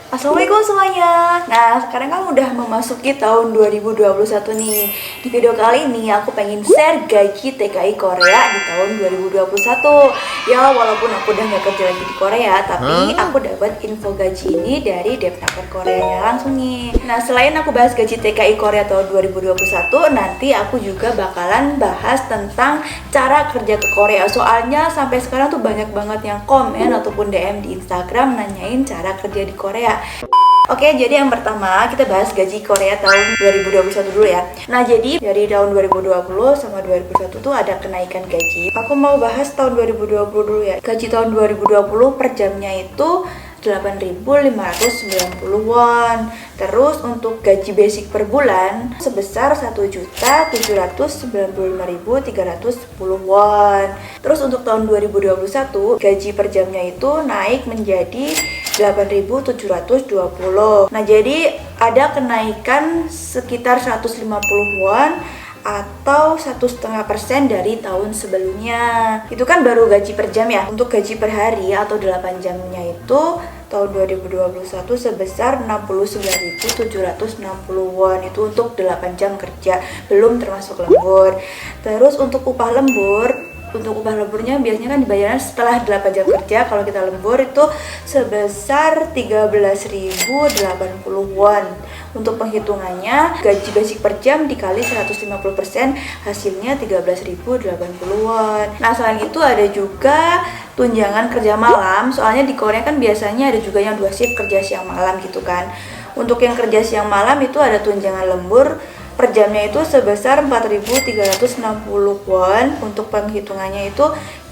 Assalamualaikum semuanya. Nah, sekarang kan udah memasuki tahun 2021 nih. Di video kali ini aku pengen share gaji TKI Korea di tahun 2021. Ya, walaupun aku udah nggak kerja lagi di Korea, tapi aku dapat info gaji ini dari Depnaker Koreanya langsung nih. Nah, selain aku bahas gaji TKI Korea tahun 2021, nanti aku juga bakalan bahas tentang cara kerja ke Korea. Soalnya sampai sekarang tuh banyak banget yang komen ataupun DM di Instagram nanyain cara kerja di Korea. Oke, jadi yang pertama kita bahas gaji Korea tahun 2021 dulu ya. Nah, jadi dari tahun 2020 sama 2021 tuh ada kenaikan gaji. Aku mau bahas tahun 2020 dulu ya. Gaji tahun 2020 per jamnya itu 8.590 won. Terus untuk gaji basic per bulan sebesar 1.795.310 won. Terus untuk tahun 2021 gaji per jamnya itu naik menjadi 8.720. Nah, jadi ada kenaikan sekitar 150 won atau 1,5% dari tahun sebelumnya. Itu kan baru gaji per jam ya. Untuk gaji per hari atau 8 jamnya itu tahun 2021 sebesar 69.760 won. Itu untuk 8 jam kerja, belum termasuk lembur. Terus untuk upah lemburnya biasanya kan dibayarnya setelah 8 jam kerja. Kalau kita lembur itu sebesar 13.080 won. Untuk penghitungannya, gaji basic per jam dikali 150% hasilnya 13.080 won. Nah, selain itu ada juga tunjangan kerja malam. Soalnya di Korea kan biasanya ada juga yang 2 shift kerja siang malam gitu kan. Untuk yang kerja siang malam itu ada tunjangan lembur per jamnya itu sebesar 4.360 won. Untuk penghitungannya itu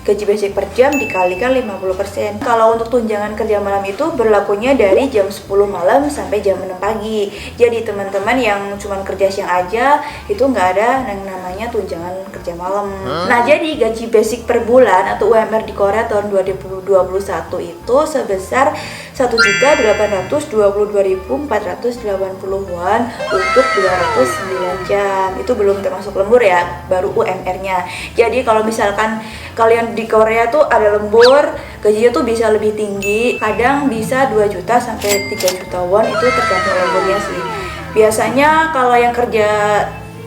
gaji basic per jam dikalikan 50%. Kalau untuk tunjangan kerja malam itu berlakunya dari jam 10 malam sampai jam 6 pagi. Jadi teman-teman yang cuma kerja siang aja itu nggak ada yang namanya tunjangan kerja malam. Nah, jadi gaji basic per bulan atau UMR di Korea tahun 2021 itu sebesar 1.822.480 won untuk 209 jam. Itu belum termasuk lembur ya, baru UMR-nya. Jadi kalau misalkan kalian di Korea tuh ada lembur, gajinya tuh bisa lebih tinggi, kadang bisa 2 juta sampai 3 juta won, itu tergantung lemburnya sih. Biasanya kalau yang kerja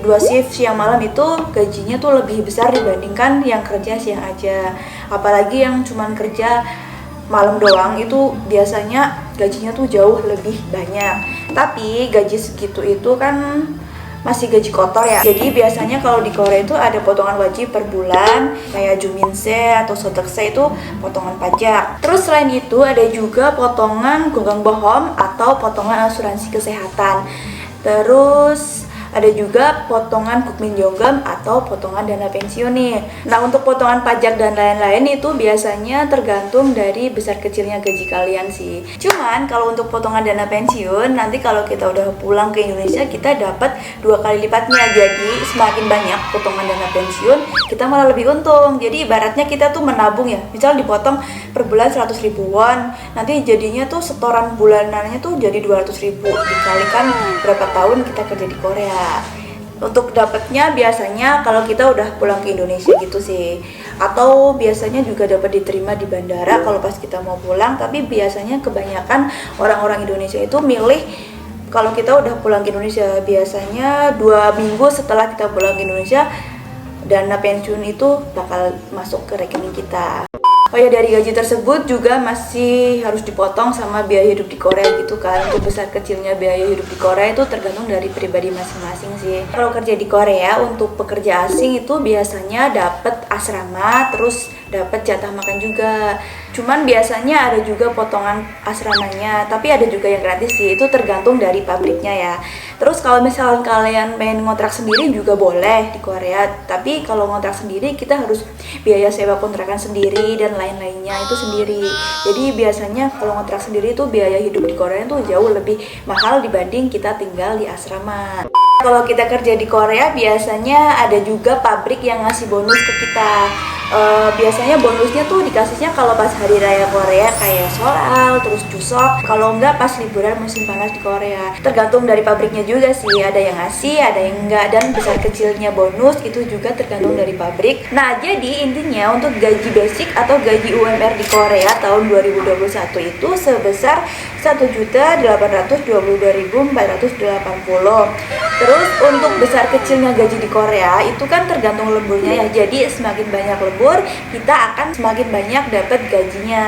2 shift siang malam itu gajinya tuh lebih besar dibandingkan yang kerja siang aja. Apalagi yang cuman kerja malam doang itu biasanya gajinya tuh jauh lebih banyak. Tapi gaji segitu itu kan masih gaji kotor ya. Jadi biasanya kalau di Korea itu ada potongan wajib per bulan kayak Juminse atau Sotekse itu potongan pajak. Terus selain itu ada juga potongan Kongangbokyeom atau potongan asuransi kesehatan. Terus ada juga potongan Kukminjonggam atau potongan dana pensiun nih. Nah, untuk potongan pajak dan lain-lain itu biasanya tergantung dari besar kecilnya gaji kalian sih. Cuman kalau untuk potongan dana pensiun, nanti kalau kita udah pulang ke Indonesia kita dapat 2 kali lipatnya. Jadi semakin banyak potongan dana pensiun, kita malah lebih untung. Jadi ibaratnya kita tuh menabung ya. Misal dipotong per bulan 100.000 won, nanti jadinya tuh setoran bulanannya tuh jadi 200.000 dikalikan berapa tahun kita kerja di Korea. Untuk dapatnya biasanya kalau kita udah pulang ke Indonesia gitu sih, atau biasanya juga dapat diterima di bandara kalau pas kita mau pulang. Tapi biasanya kebanyakan orang-orang Indonesia itu milih kalau kita udah pulang ke Indonesia, biasanya 2 minggu setelah kita pulang ke Indonesia dana pensiun itu bakal masuk ke rekening kita. Oh ya, dari gaji tersebut juga masih harus dipotong sama biaya hidup di Korea gitu kan. Untuk besar kecilnya biaya hidup di Korea itu tergantung dari pribadi masing-masing sih. Kalau kerja di Korea untuk pekerja asing itu biasanya dapat asrama, terus dapat jatah makan juga. Cuman biasanya ada juga potongan asramanya, tapi ada juga yang gratis sih. Itu tergantung dari pabriknya ya. Terus kalau misalnya kalian pengen ngontrak sendiri juga boleh di Korea. Tapi kalau ngontrak sendiri kita harus biaya sewa kontrakan sendiri dan lain-lainnya itu sendiri. Jadi biasanya kalau ngontrak sendiri itu biaya hidup di Korea itu jauh lebih mahal dibanding kita tinggal di asrama. Kalau kita kerja di Korea biasanya ada juga pabrik yang ngasih bonus ke kita. biasanya bonusnya tuh dikasihnya kalau pas hari raya Korea kayak Seollal, terus Chuseok. Kalau enggak pas liburan musim panas di Korea. Tergantung dari pabriknya juga sih, ada yang ngasih, ada yang enggak, dan besar kecilnya bonus itu juga tergantung dari pabrik. Nah, jadi intinya untuk gaji basic atau gaji UMR di Korea tahun 2021 itu sebesar 1.822.480. Terus untuk besar kecilnya gaji di Korea itu kan tergantung lemburnya ya. Jadi semakin banyak lembur, kita akan semakin banyak dapat gajinya.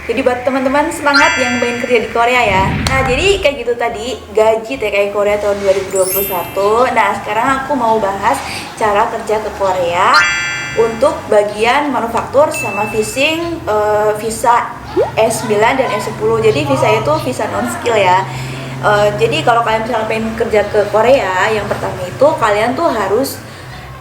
Jadi buat teman-teman semangat yang pengen kerja di Korea ya. Nah, jadi kayak gitu tadi gaji TKI Korea tahun 2021. Nah, sekarang aku mau bahas cara kerja ke Korea untuk bagian manufaktur sama fishing, visa S9 dan S10. Jadi visa itu visa non skill ya. Jadi kalau kalian misalnya pengen kerja ke Korea, yang pertama itu kalian tuh harus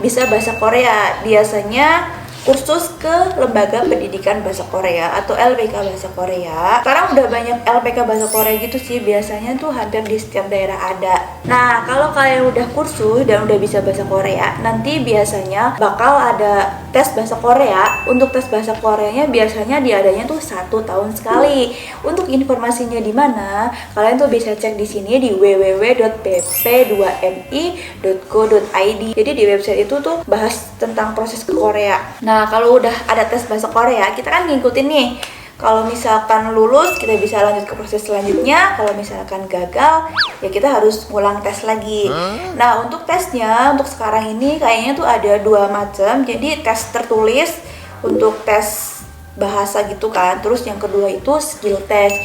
bisa bahasa Korea. Biasanya kursus ke Lembaga Pendidikan Bahasa Korea atau LPK Bahasa Korea. Sekarang udah banyak LPK Bahasa Korea gitu sih, biasanya tuh hampir di setiap daerah ada. Nah, kalau kalian udah kursus dan udah bisa bahasa Korea, nanti biasanya bakal ada tes bahasa Korea. Untuk tes bahasa Koreanya biasanya diadanya tuh 1 tahun sekali. Untuk informasinya di mana, kalian tuh bisa cek di sini di www.bp2mi.co.id. Jadi di website itu tuh bahas tentang proses ke Korea. Nah, kalau udah ada tes bahasa Korea, kita kan ngikutin nih. Kalau misalkan lulus, kita bisa lanjut ke proses selanjutnya. Kalau misalkan gagal, ya kita harus ngulang tes lagi. Nah, untuk tesnya, untuk sekarang ini kayaknya tuh ada 2 macam. Jadi tes tertulis untuk tes bahasa gitu kan. Terus yang kedua itu skill test.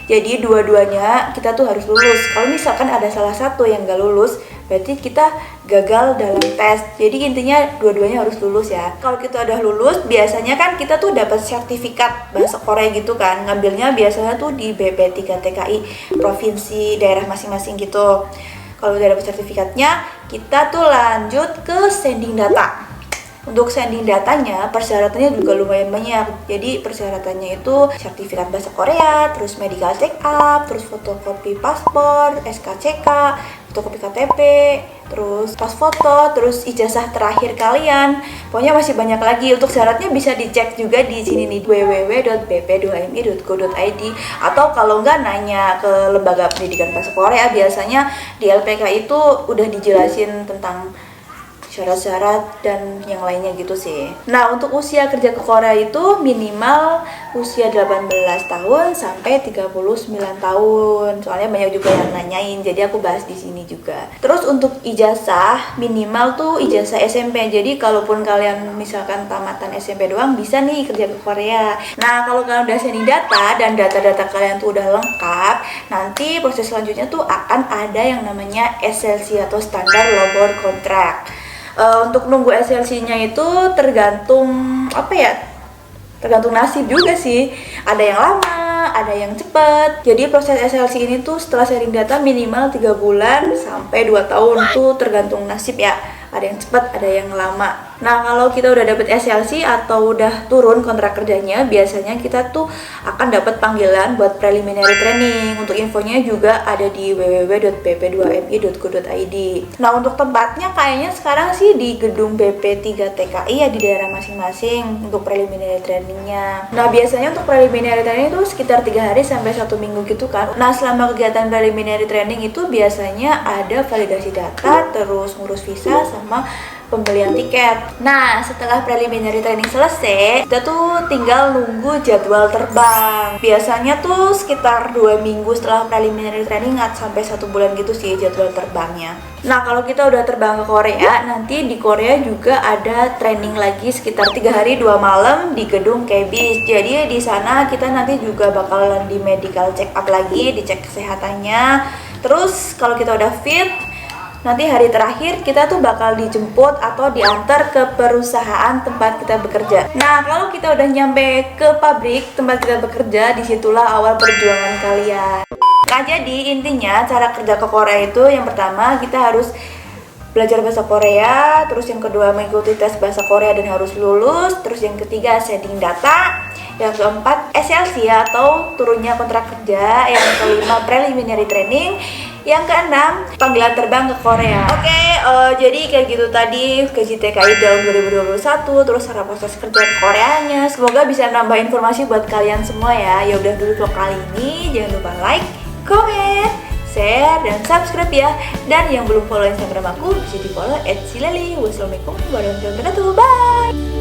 Jadi dua-duanya kita tuh harus lulus. Kalau misalkan ada salah satu yang gak lulus, berarti kita gagal dalam tes. Jadi intinya dua-duanya harus lulus ya. Kalau kita udah lulus, biasanya kan kita tuh dapat sertifikat bahasa Korea gitu kan. Ngambilnya biasanya tuh di BP3 TKI provinsi daerah masing-masing gitu. Kalau udah dapat sertifikatnya, kita tuh lanjut ke sending data. Untuk sending datanya, persyaratannya juga lumayan banyak. Jadi persyaratannya itu sertifikat bahasa Korea, terus medical check up, terus fotokopi paspor, SKCK, fotokopi KTP, terus pas foto, terus ijazah terakhir kalian. Pokoknya masih banyak lagi. Untuk syaratnya bisa dicek juga di sini nih, www.bp2mi.co.id, atau kalau nggak nanya ke Lembaga Pendidikan Bahasa Korea. Biasanya di LPK itu udah dijelasin tentang syarat-syarat dan yang lainnya gitu sih. Nah, untuk usia kerja ke Korea itu minimal usia 18 tahun sampai 39 tahun. Soalnya banyak juga yang nanyain, jadi aku bahas di sini juga. Terus untuk ijazah minimal tuh ijazah SMP. Jadi kalaupun kalian misalkan tamatan SMP doang, bisa nih kerja ke Korea. Nah, kalau kalian udah sending data dan data-data kalian tuh udah lengkap, nanti proses selanjutnya tuh akan ada yang namanya SLC atau Standard Labor Contract. Untuk nunggu SLC-nya itu tergantung tergantung nasib juga sih. Ada yang lama, ada yang cepet. Jadi proses SLC ini tuh setelah sharing data minimal 3 bulan sampai 2 tahun tuh tergantung nasib ya. Ada yang cepet, ada yang lama. Nah, kalau kita udah dapet SLC atau udah turun kontrak kerjanya, biasanya kita tuh akan dapat panggilan buat preliminary training. Untuk infonya juga ada di www.bp2mi.co.id. Nah, untuk tempatnya kayaknya sekarang sih di gedung BP3 TKI ya, di daerah masing-masing untuk preliminary trainingnya. Nah, biasanya untuk preliminary training itu sekitar 3 hari sampai 1 minggu gitu kan. Nah, selama kegiatan preliminary training itu biasanya ada validasi data, terus ngurus visa sama pembelian tiket. Nah, setelah preliminary training selesai, kita tuh tinggal nunggu jadwal terbang. Biasanya tuh sekitar 2 minggu setelah preliminary training sampai 1 bulan gitu sih jadwal terbangnya. Nah, kalau kita udah terbang ke Korea, nanti di Korea juga ada training lagi sekitar 3 hari 2 malam di gedung KBIS. Jadi di sana kita nanti juga bakalan di medical check up lagi, dicek kesehatannya. Terus kalau kita udah fit, nanti hari terakhir kita tuh bakal dijemput atau diantar ke perusahaan tempat kita bekerja. Nah, kalau kita udah nyampe ke pabrik tempat kita bekerja, disitulah awal perjuangan kalian. Nah, jadi intinya cara kerja ke Korea itu yang pertama kita harus belajar bahasa Korea, terus yang kedua mengikuti tes bahasa Korea dan harus lulus, terus yang ketiga sending data, yang keempat SLC atau turunnya kontrak kerja, yang kelima preliminary training, Yang keenam, panggilan terbang ke Korea. Oke, jadi kayak gitu tadi KJTKI tahun 2021, terus cara proses kerja ke Koreanya. Semoga bisa nambah informasi buat kalian semua ya. Ya udah dulu untuk kali ini, jangan lupa like, comment, share, dan subscribe ya. Dan yang belum follow Instagram aku bisa di follow @silali. Wassalamualaikum warahmatullahi wabarakatuh. Bye.